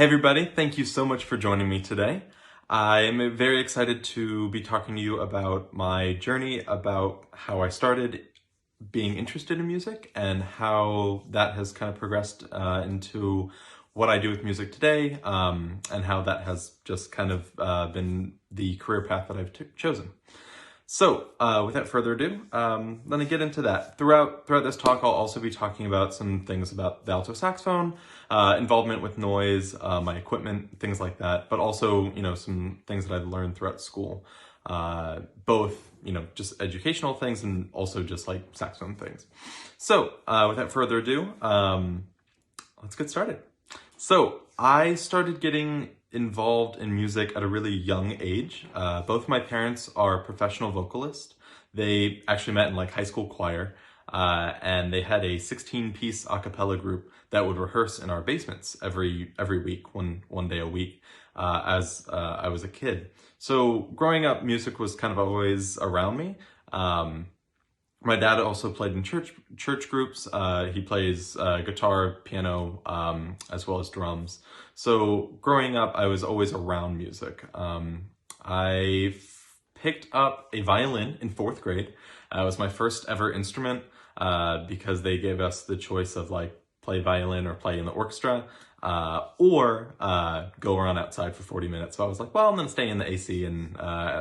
Hey everybody, thank you so much for joining me today. I'm very excited to be talking to you about my journey, about how I started being interested in music and how that has kind of progressed into what I do with music today, and how that has just kind of been the career path that I've chosen. So, without further ado, let me get into that. Throughout this talk, I'll also be talking about some things about the alto saxophone, involvement with noise, my equipment, things like that, but also, some things that I've learned throughout school. Both, just educational things and also just like saxophone things. So, without further ado, let's get started. So, I started getting involved in music at a really young age. Both my parents are professional vocalists. They actually met in like high school choir, and they had a 16-piece a cappella group that would rehearse in our basements every week, one day a week, as I was a kid. So growing up, music was kind of always around me. My dad also played in church groups. He plays guitar, piano, as well as drums. So growing up, I was always around music. I picked up a violin in 4th grade. It was my first ever instrument because they gave us the choice of like play violin or play in the orchestra, or go around outside for 40 minutes. So I was like, well, I'm gonna stay in the AC, and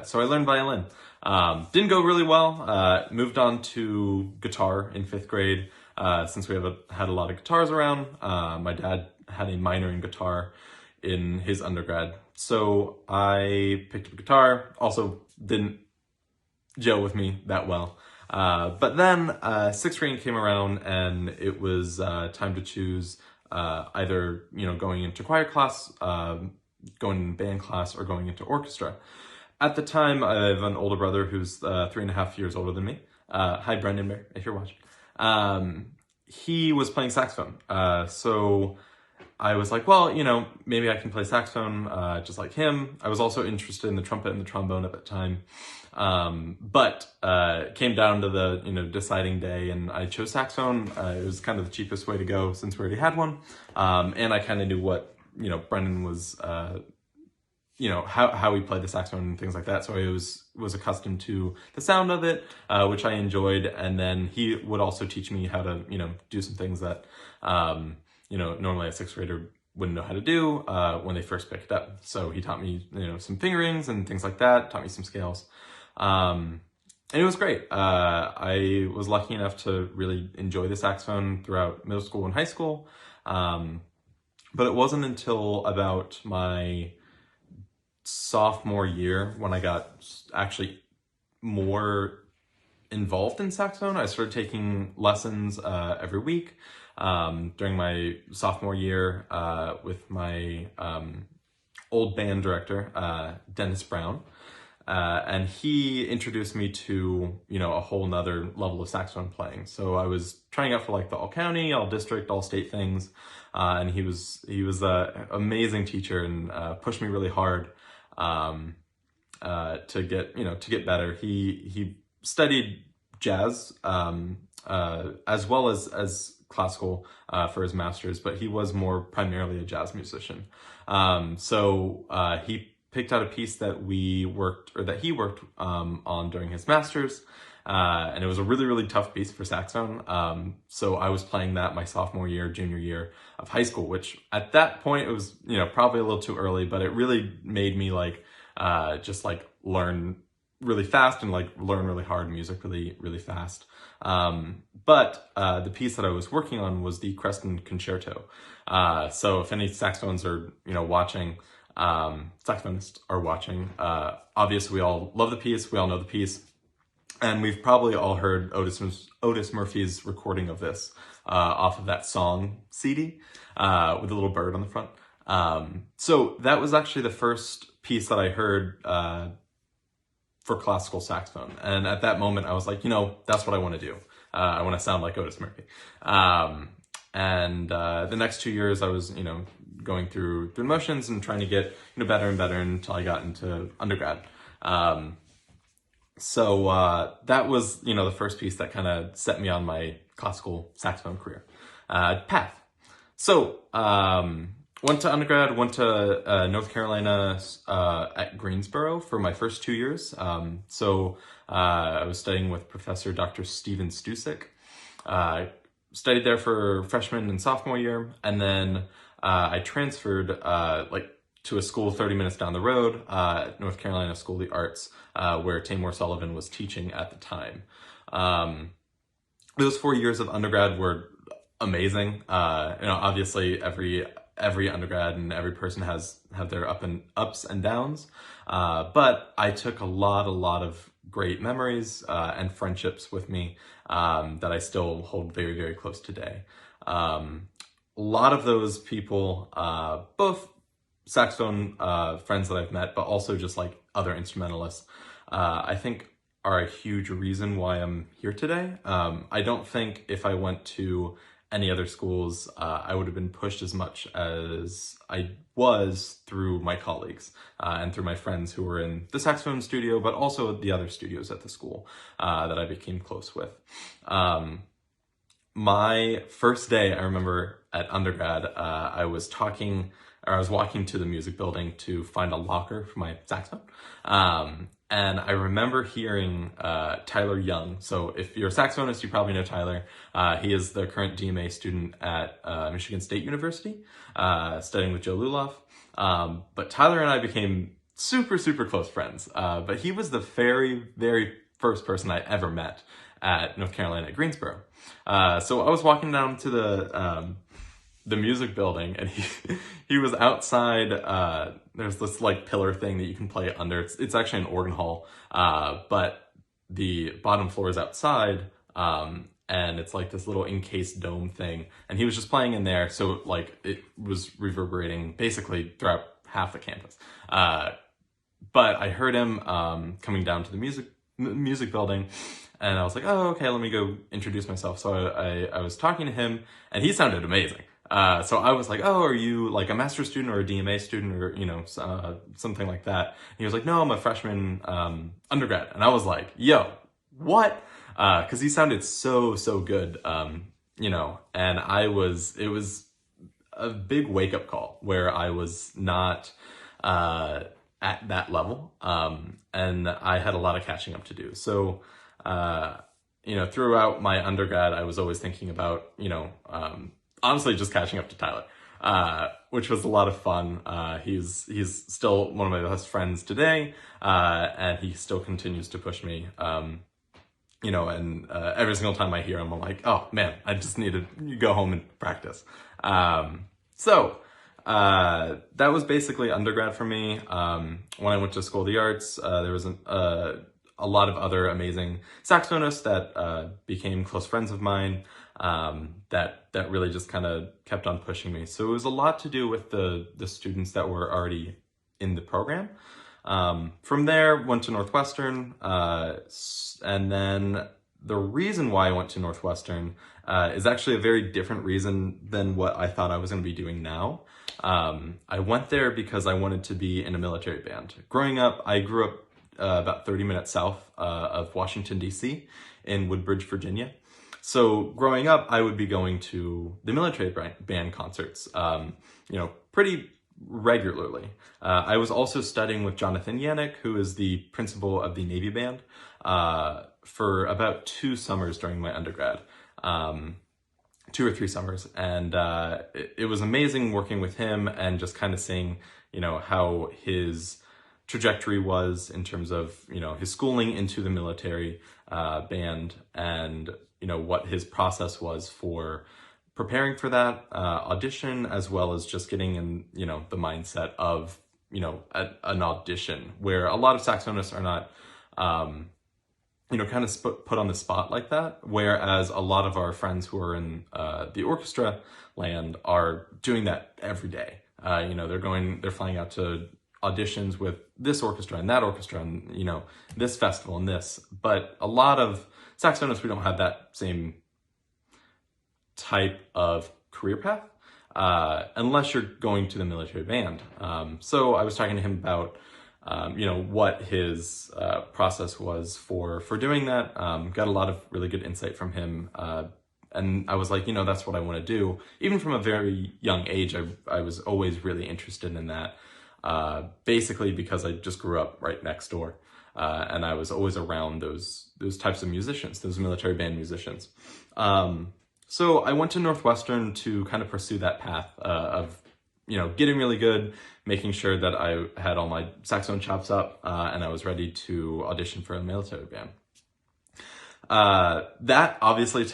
so I learned violin. Didn't go really well. Moved on to guitar in 5th grade, since we had a lot of guitars around. My dad had a minor in guitar in his undergrad. So I picked up guitar, also didn't gel with me that well. But then 6th grade came around and it was time to choose either, going into choir class, going in band class, or going into orchestra. At the time, I have an older brother who's 3.5 years older than me. Hi, Brendan Bear, if you're watching. He was playing saxophone. So I was like, well, maybe I can play saxophone just like him. I was also interested in the trumpet and the trombone at that time. But came down to the, deciding day, and I chose saxophone. It was kind of the cheapest way to go since we already had one. And I kind of knew what, Brendan was, how he played the saxophone and things like that. So I was accustomed to the sound of it, which I enjoyed. And then he would also teach me how to, do some things that, normally a 6th grader wouldn't know how to do when they first picked up. So he taught me, some fingerings and things like that, taught me some scales. And it was great. I was lucky enough to really enjoy the saxophone throughout middle school and high school. But it wasn't until about my sophomore year when I got actually more involved in saxophone. I started taking lessons every week during my sophomore year with my old band director, Dennis Brown. And he introduced me to, a whole nother level of saxophone playing. So I was trying out for like the all county, all district, all state things. And he was an amazing teacher and pushed me really hard to get better. He studied jazz as well as classical for his master's, but he was more primarily a jazz musician. So he picked out a piece that he worked on during his master's, and it was a really, really tough piece for saxophone. So I was playing that my sophomore year, junior year of high school, which at that point it was, probably a little too early, but it really made me like, just like learn really fast and like learn really hard music really, really fast. But the piece that I was working on was the Creston Concerto. So if any saxophones are, watching, saxophonists are watching, obviously we all love the piece, we all know the piece, and we've probably all heard Otis Murphy's recording of this off of that song CD with a little bird on the front. So that was actually the first piece that I heard for classical saxophone, and at that moment I was like, that's what I want to do. I want to sound like Otis Murphy. And the next 2 years I was, going through the motions and trying to get, better and better until I got into undergrad. So that was, the first piece that kind of set me on my classical saxophone career path. So Went to undergrad, went to North Carolina at Greensboro for my first 2 years. I was studying with Professor Dr. Steven Stusek. Studied there for freshman and sophomore year, and then I transferred to a school 30 minutes down the road, North Carolina School of the Arts, where Tamor Sullivan was teaching at the time. Those 4 years of undergrad were amazing. Obviously every undergrad and every person have their ups and downs. But I took a lot of great memories and friendships with me that I still hold very, very close today. A lot of those people, both saxophone friends that I've met, but also just like other instrumentalists, I think are a huge reason why I'm here today. I don't think if I went to any other schools, I would have been pushed as much as I was through my colleagues and through my friends who were in the saxophone studio, but also the other studios at the school that I became close with. My first day, I remember at undergrad, I was walking to the music building to find a locker for my saxophone. And I remember hearing Tyler Young. So if you're a saxophonist, you probably know Tyler. He is the current DMA student at Michigan State University, studying with Joe Luloff. But Tyler and I became super, super close friends. But he was the very, very first person I ever met at North Carolina at Greensboro. So I was walking down to the music building, and he was outside. There's this like pillar thing that you can play under. It's actually an organ hall, but the bottom floor is outside, and it's like this little encased dome thing. And he was just playing in there, so like it was reverberating basically throughout half the campus. But I heard him coming down to the music building. And I was like, oh, okay, let me go introduce myself. So I was talking to him, and he sounded amazing. So I was like, oh, are you like a master's student or a DMA student or, something like that? And he was like, no, I'm a freshman undergrad. And I was like, yo, what? Because he sounded so good, and it was a big wake-up call where I was not at that level, and I had a lot of catching up to do. So throughout my undergrad, I was always thinking about, honestly just catching up to Tyler, which was a lot of fun. He's still one of my best friends today, and he still continues to push me, and every single time I hear him, I'm like, oh man, I just need to go home and practice. So that was basically undergrad for me. When I went to School of the Arts, there was a lot of other amazing saxophonists that became close friends of mine, that really just kind of kept on pushing me. So it was a lot to do with the students that were already in the program. From there, went to Northwestern, and then the reason why I went to Northwestern is actually a very different reason than what I thought I was going to be doing now. I went there because I wanted to be in a military band. Growing up, I grew up about 30 minutes south of Washington, D.C. in Woodbridge, Virginia. So growing up, I would be going to the military band concerts, pretty regularly. I was also studying with Jonathan Yannick, who is the principal of the Navy Band, for about 2 summers during my undergrad, 2 or 3 summers. And it was amazing working with him and just kind of seeing, how his trajectory was in terms of, his schooling into the military band, and, what his process was for preparing for that audition, as well as just getting in, the mindset of, an audition, where a lot of saxophonists are not, kind of put on the spot like that. Whereas a lot of our friends who are in the orchestra land are doing that every day. They're flying out to auditions with this orchestra and that orchestra and, this festival and this. But a lot of saxophonists, we don't have that same type of career path, unless you're going to the military band. So I was talking to him about, what his process was for doing that. Got a lot of really good insight from him, and I was like, that's what I want to do. Even from a very young age, I was always really interested in that, basically because I just grew up right next door. And I was always around those types of musicians, those military band musicians. So I went to Northwestern to kind of pursue that path of, getting really good, making sure that I had all my saxophone chops up, and I was ready to audition for a military band. That obviously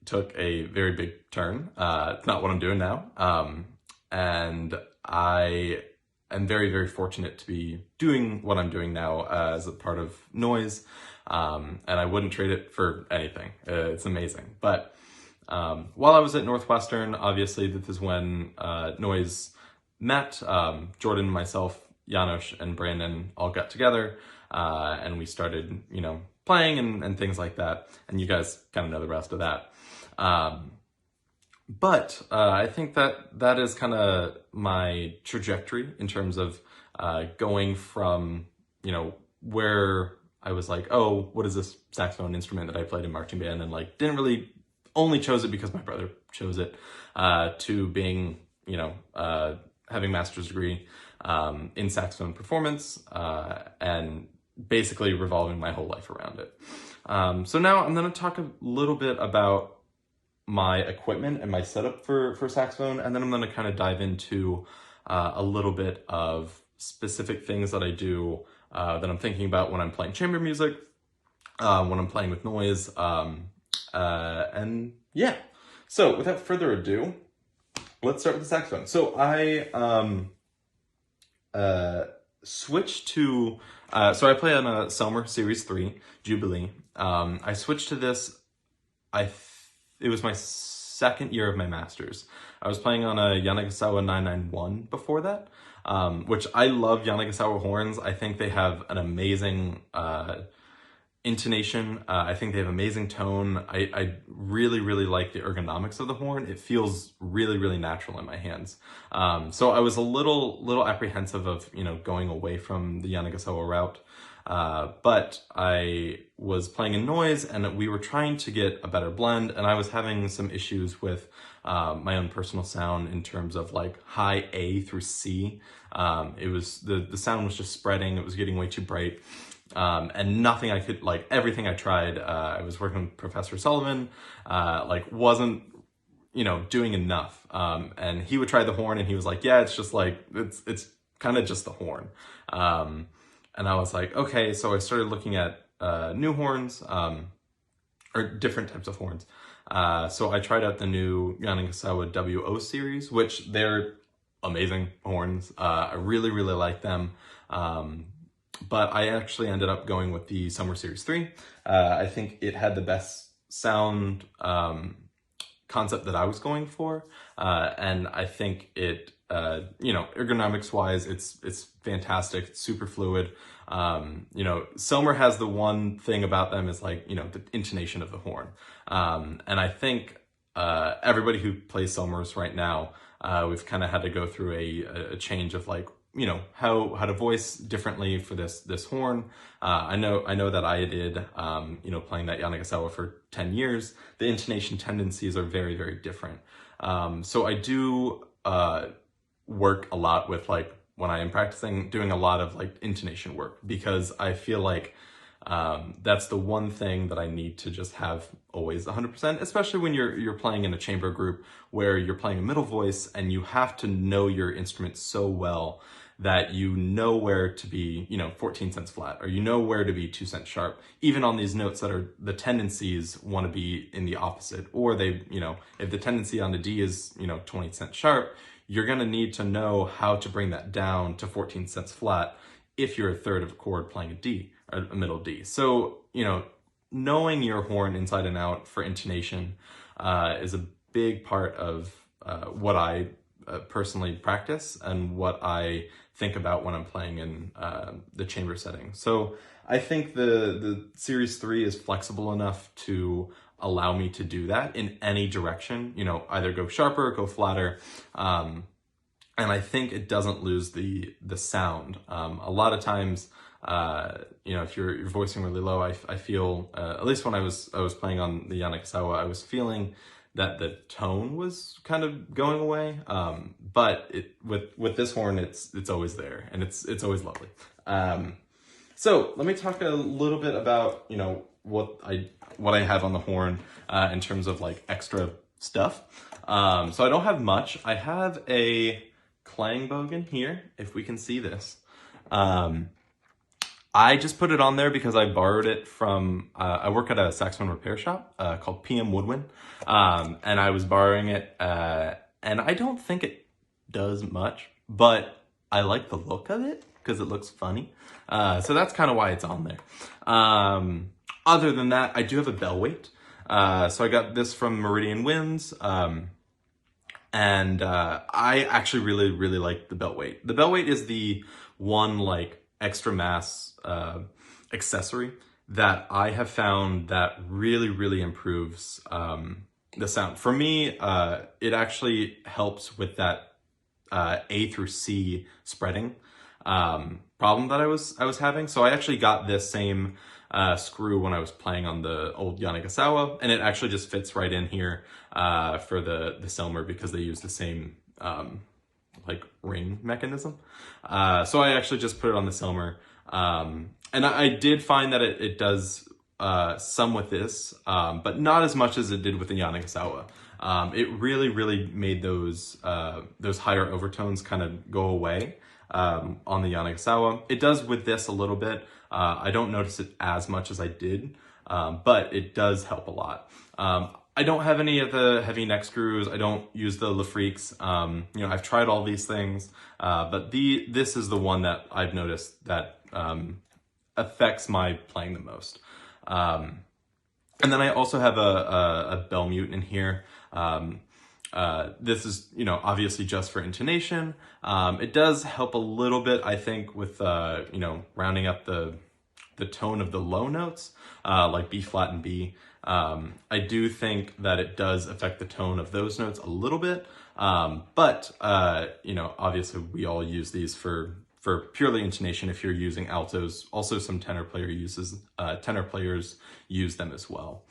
took a very big turn. It's not what I'm doing now. And I am very, very fortunate to be doing what I'm doing now as a part of Noise. And I wouldn't trade it for anything. It's amazing. But while I was at Northwestern, obviously this is when Noise met. Jordan, myself, Janos, and Brandon all got together, and we started, playing and things like that. And you guys kind of know the rest of that. But I think that is kind of my trajectory in terms of going from, where I was like, oh, what is this saxophone instrument that I played in marching band, and like didn't really, only chose it because my brother chose it, to being, having master's degree in saxophone performance, and basically revolving my whole life around it. So now I'm going to talk a little bit about my equipment and my setup for saxophone, and then I'm going to kind of dive into a little bit of specific things that I do that I'm thinking about when I'm playing chamber music, when I'm playing with Noise, and yeah. So without further ado, let's start with the saxophone. So I switched to, so I play on a Selmer Series 3 Jubilee. I switched to this, it was my second year of my master's. I was playing on a Yanagasawa 991 before that, which I love Yanagasawa horns. I think they have an amazing intonation. I think they have amazing tone. I really, really like the ergonomics of the horn. It feels really, really natural in my hands. So I was a little apprehensive of, going away from the Yanagasawa route. But I was playing in Noise, and we were trying to get a better blend, and I was having some issues with my own personal sound in terms of like high A through C. It was, the sound was just spreading. It was getting way too bright. And nothing I could, like everything I tried, I was working with Professor Sullivan, wasn't, doing enough. And he would try the horn and he was like, yeah, it's just like, it's kind of just the horn. And I was like, okay, so I started looking at new horns, or different types of horns. So I tried out the new Yanagasawa WO series, which they're amazing horns. I really, really like them. But I actually ended up going with the Selmer Series 3. I think it had the best sound concept that I was going for. And I think it, ergonomics wise, it's fantastic. It's super fluid. Selmer has the one thing about them is like, the intonation of the horn. And I think everybody who plays Selmers right now, we've kind of had to go through a change of like, how to voice differently for this horn. I know that I did, playing that Yanagasawa for 10 years, the intonation tendencies are very, very different. So I do work a lot with, like, when I am practicing, doing a lot of like intonation work, because I feel like that's the one thing that I need to just have always 100%, especially when you're playing in a chamber group where you're playing a middle voice and you have to know your instrument so well that you know where to be, 14 cents flat, or you know where to be 2 cents sharp, even on these notes that are, the tendencies want to be in the opposite, or they, if the tendency on the D is, 20 cents sharp, you're going to need to know how to bring that down to 14 cents flat if you're a third of a chord playing a D, or a middle D. So, knowing your horn inside and out for intonation is a big part of what I personally practice and what I think about when I'm playing in the chamber setting. So I think the Series 3 is flexible enough to allow me to do that in any direction, either go sharper, go flatter. And I think it doesn't lose the sound. A lot of times, if you're voicing really low, I feel, at least when I was playing on the Yanagasawa, I was feeling that the tone was kind of going away. But with this horn, it's always there, and it's always lovely. So let me talk a little bit about, you know, what I have on the horn in terms of like extra stuff. So I don't have much. I have a clang bogan here, if we can see this. I just put it on there because I borrowed it from, I work at a saxophone repair shop called PM Woodwind, and I was borrowing it, and I don't think it does much, but I like the look of it because it looks funny. So that's kind of why it's on there. Other than that, I do have a bell weight. So I got this from Meridian Winds, and I actually really like the bell weight. The bell weight is the one like extra mass accessory that I have found that really improves the sound. For me, it actually helps with that A through C spreading problem that I was having. So I actually got this same screw when I was playing on the old Yanagasawa, and it actually just fits right in here for the Selmer because they use the same like ring mechanism. So I actually just put it on the Selmer. And I did find that it does some with this, but not as much as it did with the Yanagasawa. It really made those higher overtones kind of go away on the Yanagasawa. It does with this a little bit. I don't notice it as much as I did, but it does help a lot. I don't have any of the heavy neck screws. I don't use the Lafreaks. You know, I've tried all these things, but this is the one that I've noticed that affects my playing the most. And then I also have a bell mute in here. This is, you know, obviously just for intonation. It does help a little bit, I think, with, you know, rounding up the tone of the low notes, like B flat and B. I do think that it does affect the tone of those notes a little bit. But you know, obviously we all use these for purely intonation. If you're using altos, also some tenor players use them as well.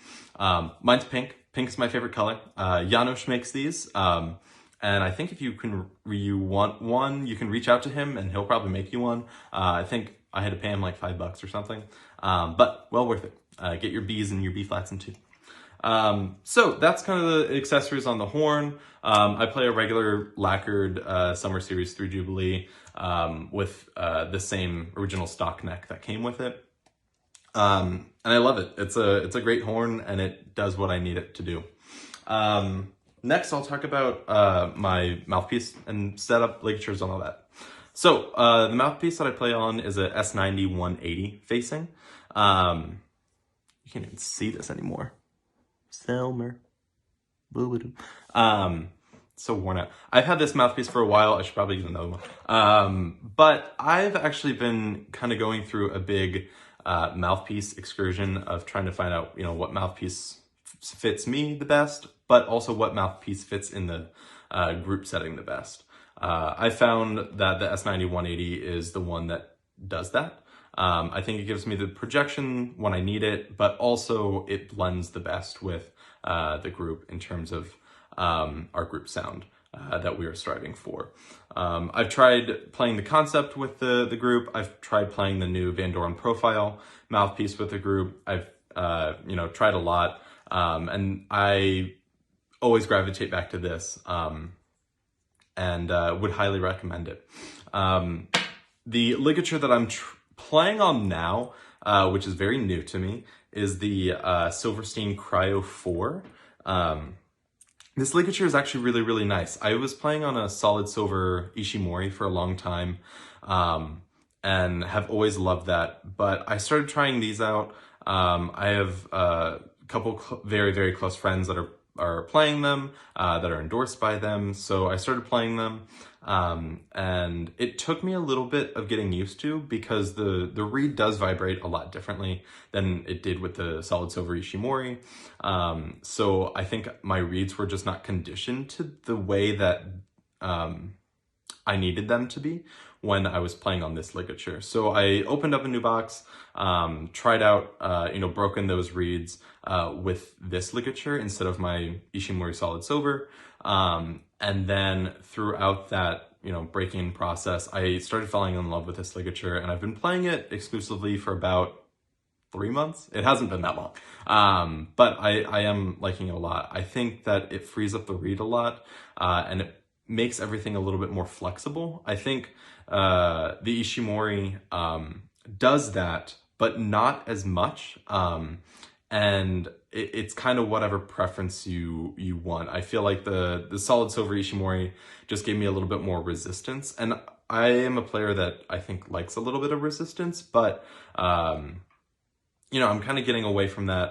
Mine's pink. Pink is my favorite color. Janos makes these. And I think if you want one, you can reach out to him and he'll probably make you one. I think I had to pay him like $5 or something. But well worth it. Get your Bs and your B flats in too. So that's kind of the accessories on the horn. I play a regular lacquered Summer Series 3 Jubilee with the same original stock neck that came with it. And I love it. It's a great horn and it does what I need it to do. Next, I'll talk about my mouthpiece and setup, ligatures, and all that. So the mouthpiece that I play on is a S90 180 facing. You can't even see this anymore. Selmer. So worn out. I've had this mouthpiece for a while. I should probably use another one. But I've actually been kind of going through a big mouthpiece excursion of trying to find out, you know, what mouthpiece fits me the best, but also what mouthpiece fits in the group setting the best. I found that the S90 180 is the one that does that. I think it gives me the projection when I need it, but also it blends the best with the group in terms of our group sound that we are striving for. I've tried playing the concept with the group. I've tried playing the new Van Doren profile mouthpiece with the group. I've you know, tried a lot, and I always gravitate back to this, and would highly recommend it. The ligature that I'm playing on now, which is very new to me, is the Silverstein Cryo 4. This ligature is actually really nice. I was playing on a solid silver Ishimori for a long time, and have always loved that, but I started trying these out. I have a couple very close friends that are playing them, that are endorsed by them, so I started playing them. And it took me a little bit of getting used to because the reed does vibrate a lot differently than it did with the solid silver Ishimori. So I think my reeds were just not conditioned to the way that I needed them to be when I was playing on this ligature. So I opened up a new box, tried out, broken those reeds with this ligature instead of my Ishimori Solid Silver. And then throughout that, breaking process, I started falling in love with this ligature, and I've been playing it exclusively for about 3 months. It hasn't been that long. But I am liking it a lot. I think that it frees up the reed a lot, and it makes everything a little bit more flexible. I think the Ishimori does that, but not as much. And it's kind of whatever preference you want. I feel like the Solid Silver Ishimori just gave me a little bit more resistance. And I am a player that I think likes a little bit of resistance, but I'm kind of getting away from that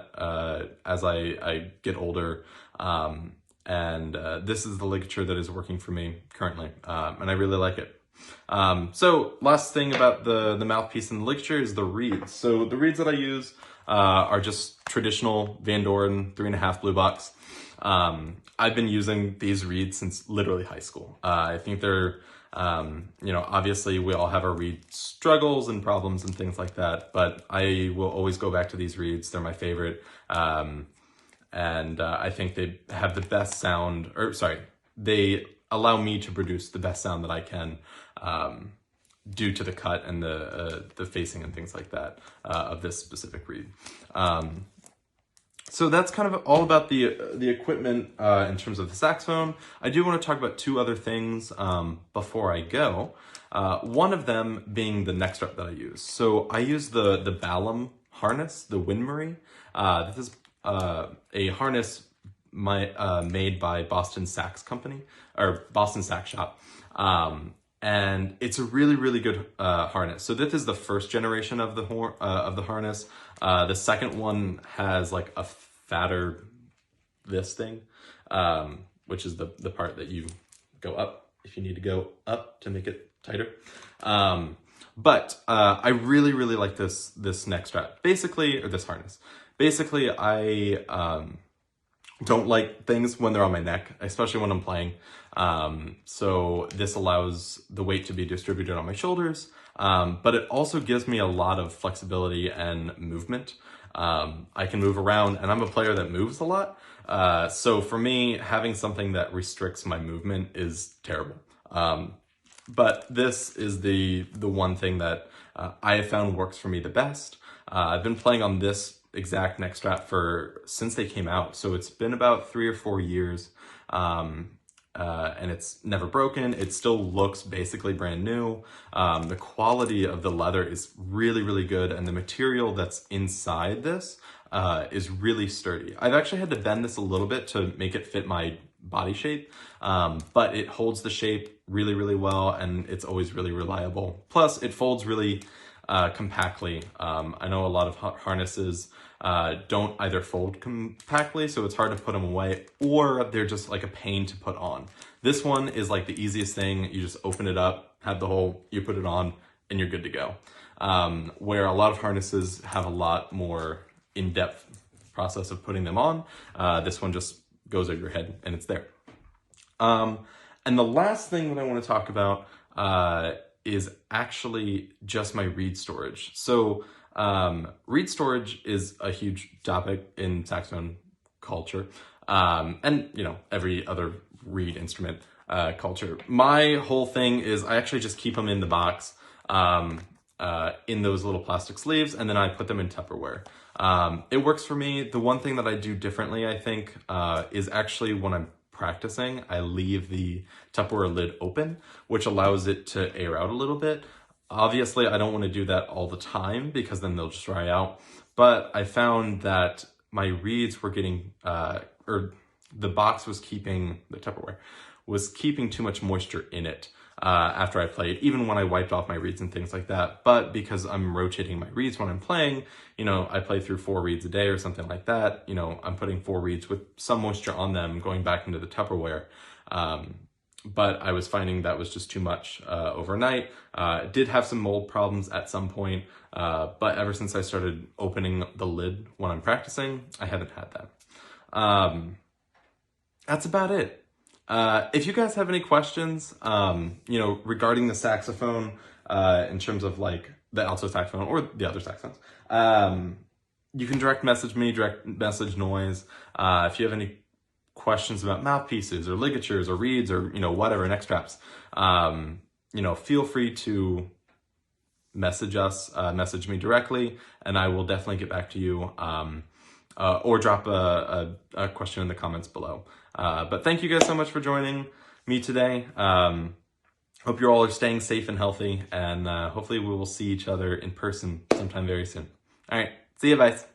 as I get older. And this is the ligature that is working for me currently, and I really like it. So last thing about the mouthpiece and the ligature is the reeds. So the reeds that I use are just traditional Van Doren 3.5 blue box. I've been using these reeds since literally high school. I think they're, obviously we all have our reed struggles and problems and things like that, but I will always go back to these reeds. They're my favorite. And I think they have the best sound, they allow me to produce the best sound that I can, due to the cut and the facing and things like that, of this specific reed. So that's kind of all about the equipment in terms of the saxophone. I do want to talk about 2 other things before I go. One of them being the neck strap that I use. So I use the Balam harness, the Winmarie. This is a harness made by Boston Sax Company, or Boston Sax Shop. And it's a really, really good harness. So this is the first generation of the harness. The second one has like a fatter this thing, which is the part that you go up if you need to go up to make it tighter. But I really, really like this neck strap. Basically, or this harness. Basically, I don't like things when they're on my neck, especially when I'm playing. So this allows the weight to be distributed on my shoulders, but it also gives me a lot of flexibility and movement. I can move around, and I'm a player that moves a lot. So for me, having something that restricts my movement is terrible. But this is the one thing that I have found works for me the best. I've been playing on this exact neck strap since they came out, so it's been about 3 or 4 years, and it's never broken. It still looks basically brand new. The quality of the leather is really, really good, and the material that's inside this is really sturdy. I've actually had to bend this a little bit to make it fit my body shape, but it holds the shape really, really well, and it's always really reliable. Plus, it folds really compactly. I know a lot of harnesses don't either fold compactly, so it's hard to put them away, or they're just like a pain to put on. This one is like the easiest thing. You just open it up, have the hole, you put it on, and you're good to go. Where a lot of harnesses have a lot more in-depth process of putting them on. This one just goes over your head and it's there. And the last thing that I want to talk about is actually just my reed storage. So reed storage is a huge topic in saxophone culture, and every other reed instrument culture. My whole thing is I actually just keep them in the box, in those little plastic sleeves, and then I put them in Tupperware. It works for me. The one thing that I do differently, I think, is actually when I'm practicing, I leave the Tupperware lid open, which allows it to air out a little bit. Obviously, I don't want to do that all the time because then they'll just dry out. But I found that my reeds were getting, or the box was keeping, the Tupperware was keeping too much moisture in it after I played, even when I wiped off my reeds and things like that. But because I'm rotating my reeds when I'm playing, I play through 4 reeds a day or something like that. I'm putting 4 reeds with some moisture on them going back into the Tupperware. But I was finding that was just too much overnight. Did have some mold problems at some point, but ever since I started opening the lid when I'm practicing, I haven't had that. That's about it. If you guys have any questions, regarding the saxophone, in terms of like the alto saxophone or the other saxophones, you can direct message me, direct message Noise. If you have any questions about mouthpieces or ligatures or reeds or, whatever, neck straps, feel free to message us, message me directly, and I will definitely get back to you, or drop a question in the comments below. But thank you guys so much for joining me today. Hope you all are staying safe and healthy, and hopefully we will see each other in person sometime very soon. All right, see you, guys.